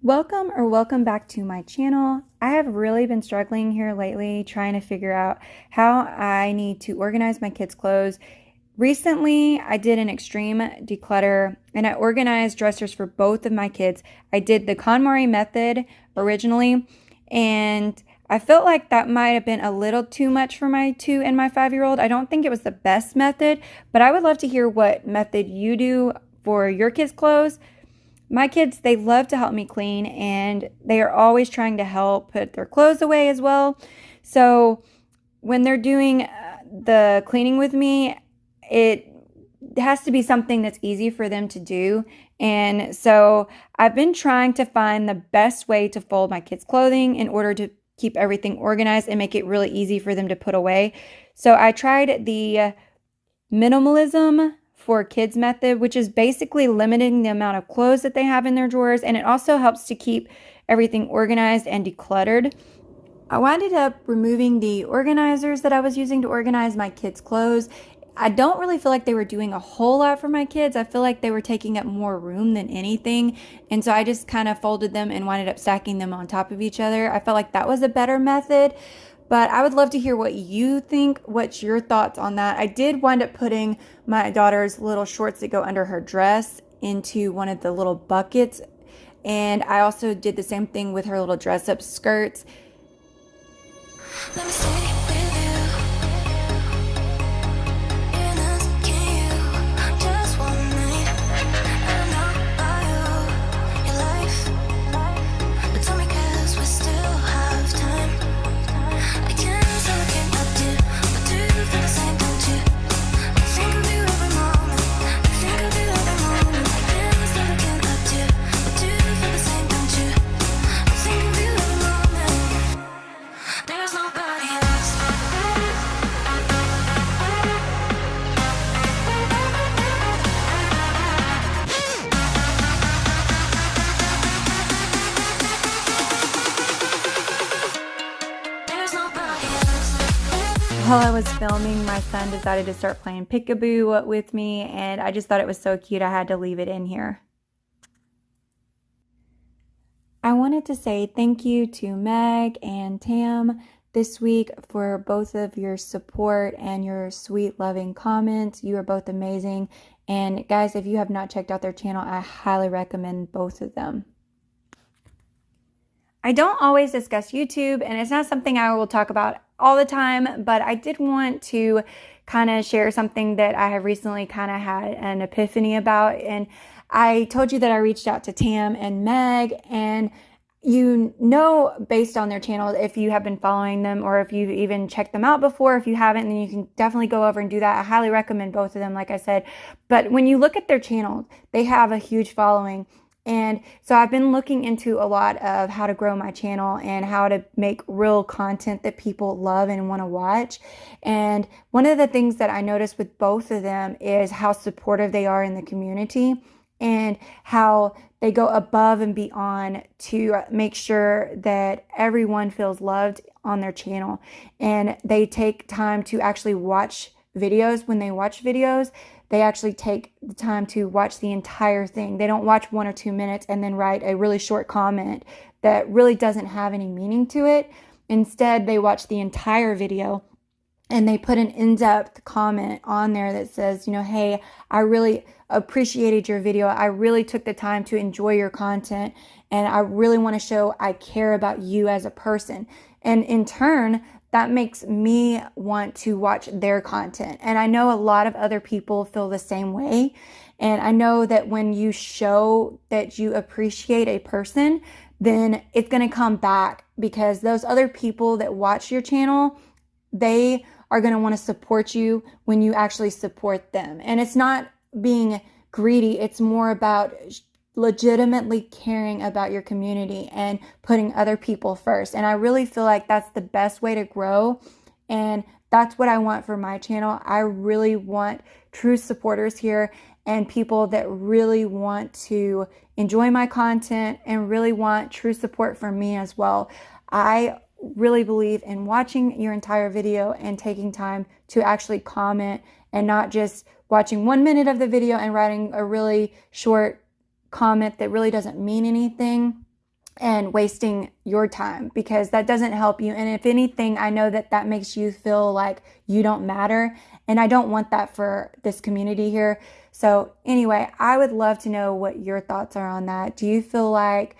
Welcome back to my channel. I have really been struggling here lately trying to figure out how I need to organize my kids' clothes. Recently, I did an extreme declutter and I organized dressers for both of my kids. I did the KonMari method originally, and I felt like that might have been a little too much for my 2 and my 5-year-old. I don't think it was the best method, but I would love to hear what method you do for your kids' clothes. My kids, they love to help me clean, and they are always trying to help put their clothes away as well. So when they're doing the cleaning with me, it has to be something that's easy for them to do. And so I've been trying to find the best way to fold my kids' clothing in order to keep everything organized and make it really easy for them to put away. So I tried the minimalism for kids method, which is basically limiting the amount of clothes that they have in their drawers, and it also helps to keep everything organized and decluttered. I wound up removing the organizers that I was using to organize my kids' clothes. I don't really feel like they were doing a whole lot for my kids. I feel like they were taking up more room than anything, and so I just kind of folded them and wound up stacking them on top of each other. I felt like that was a better method. But I would love to hear what you think. What's your thoughts on that? I did wind up putting my daughter's little shorts that go under her dress into one of the little buckets. And I also did the same thing with her little dress-up skirts. Let me stay with you. In us, can you? Just one night. I know about your life. But tell me, 'cause we still have time. I can't stop looking at you, but do you feel the same, don't you? I think of you every moment. I think of you every moment. I can't stop looking at you, but do you feel the same, don't you? I think of you every moment. There's nobody else. There's nobody else. While I was filming, my son decided to start playing peekaboo with me, and I just thought it was so cute I had to leave it in here. I wanted to say thank you to Meg and Tam this week for both of your support and your sweet, loving comments. You are both amazing. And guys, if you have not checked out their channel, I highly recommend both of them. I don't always discuss YouTube, and it's not something I will talk about all the time, but I did want to kind of share something that I have recently kind of had an epiphany about. And I told you that I reached out to Tam and Meg, and you know, based on their channel, if you have been following them or if you've even checked them out before. If you haven't, then you can definitely go over and do that. I highly recommend both of them, like I said. But when you look at their channels, they have a huge following. And so I've been looking into a lot of how to grow my channel and how to make real content that people love and want to watch. And one of the things that I noticed with both of them is how supportive they are in the community and how they go above and beyond to make sure that everyone feels loved on their channel. And they take time to actually watch videos. When they watch videos, they actually take the time to watch the entire thing. They don't watch 1 or 2 minutes and then write a really short comment that really doesn't have any meaning to it. Instead, they watch the entire video and they put an in-depth comment on there that says, you know, hey, I really appreciated your video. I really took the time to enjoy your content, and I really want to show I care about you as a person. And in turn, that makes me want to watch their content. And I know a lot of other people feel the same way. And I know that when you show that you appreciate a person, then it's going to come back, because those other people that watch your channel, they are going to want to support you when you actually support them. And it's not being greedy. It's more about legitimately caring about your community and putting other people first. And I really feel like that's the best way to grow and that's what I want for my channel. I really want true supporters here and people that really want to enjoy my content and really want true support from me as well. I really believe in watching your entire video and taking time to actually comment and not just watching 1 minute of the video and writing a really short comment that really doesn't mean anything and wasting your time, because that doesn't help you. And if anything, I know that that makes you feel like you don't matter. And I don't want that for this community here. So anyway, I would love to know what your thoughts are on that. Do you feel like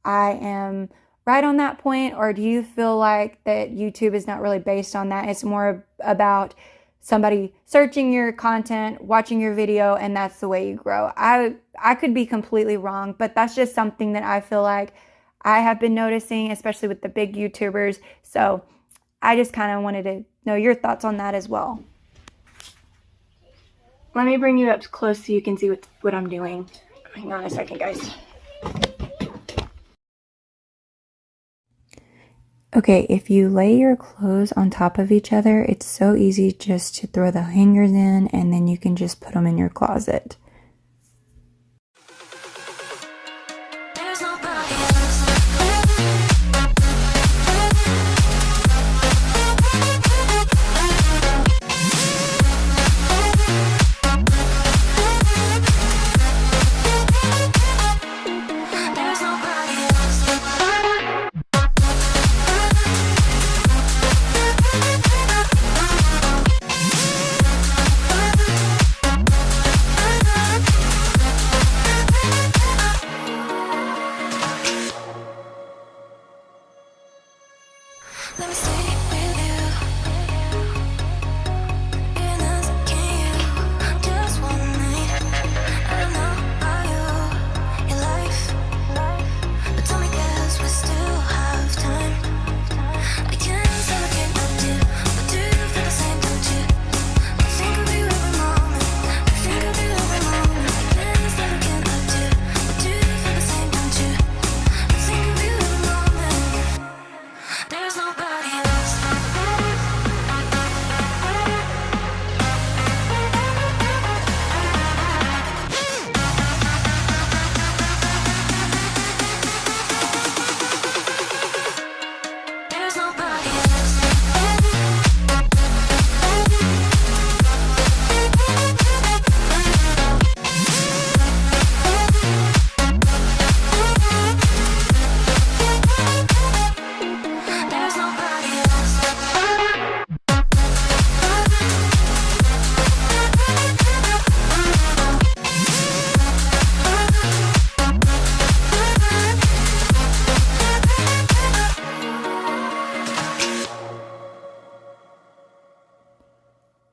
I am right on that point, or do you feel like that YouTube is not really based on that? It's more about somebody searching your content, watching your video, and that's the way you grow. I could be completely wrong, but that's just something that I feel like I have been noticing, especially with the big YouTubers. So I just kind of wanted to know your thoughts on that as well. Let me bring you up close so you can see what I'm doing. Hang on a second, guys. Okay, if you lay your clothes on top of each other, it's so easy just to throw the hangers in and then you can just put them in your closet.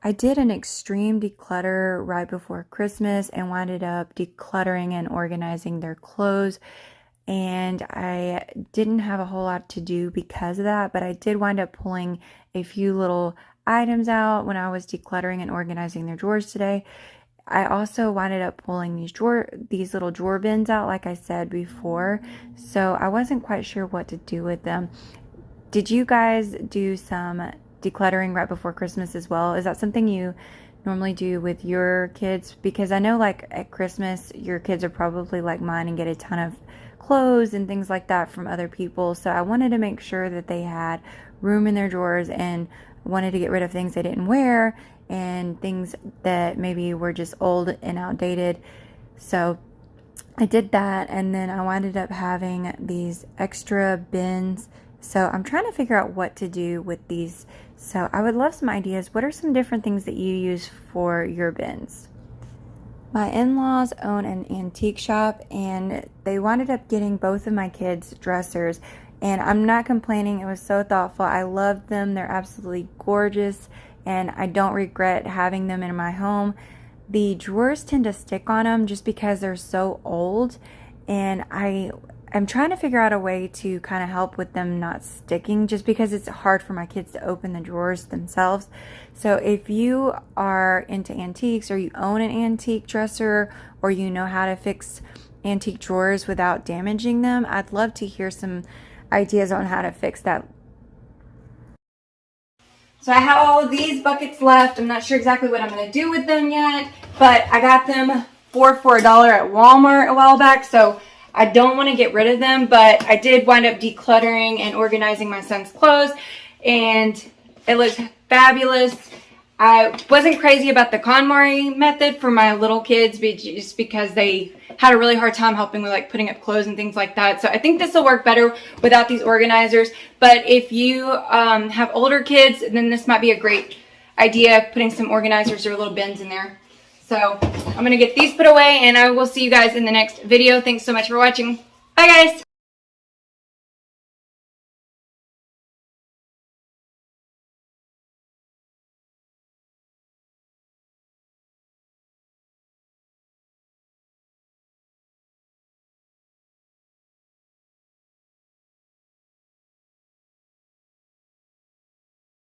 I did an extreme declutter right before Christmas and winded up decluttering and organizing their clothes. And I didn't have a whole lot to do because of that, but I did wind up pulling a few little items out when I was decluttering and organizing their drawers today. I also winded up pulling these little drawer bins out, like I said before. So I wasn't quite sure what to do with them. Did you guys do some decluttering right before Christmas as well? Is that something you normally do with your kids? Because I know like at Christmas, your kids are probably like mine and get a ton of clothes and things like that from other people. So I wanted to make sure that they had room in their drawers and wanted to get rid of things they didn't wear and things that maybe were just old and outdated. So I did that, and then I winded up having these extra bins. So I'm trying to figure out what to do with these. So I would love some ideas. What are some different things that you use for your bins? My in-laws own an antique shop, and they winded up getting both of my kids dressers, and I'm not complaining. It was so thoughtful. I loved them. They're absolutely gorgeous, and I don't regret having them in my home. The drawers tend to stick on them just because they're so old, and I'm trying to figure out a way to kind of help with them not sticking, just because it's hard for my kids to open the drawers themselves. So if you are into antiques, or you own an antique dresser, or you know how to fix antique drawers without damaging them, I'd love to hear some ideas on how to fix that. So I have all of these buckets left. I'm not sure exactly what I'm going to do with them yet, but I got them for $1 at Walmart a while back, so I don't want to get rid of them, but I did wind up decluttering and organizing my son's clothes, and it looks fabulous. I wasn't crazy about the KonMari method for my little kids, just because they had a really hard time helping with like putting up clothes and things like that. So I think this will work better without these organizers. But if you have older kids, then this might be a great idea, putting some organizers or little bins in there. So I'm going to get these put away, and I will see you guys in the next video. Thanks so much for watching. Bye, guys.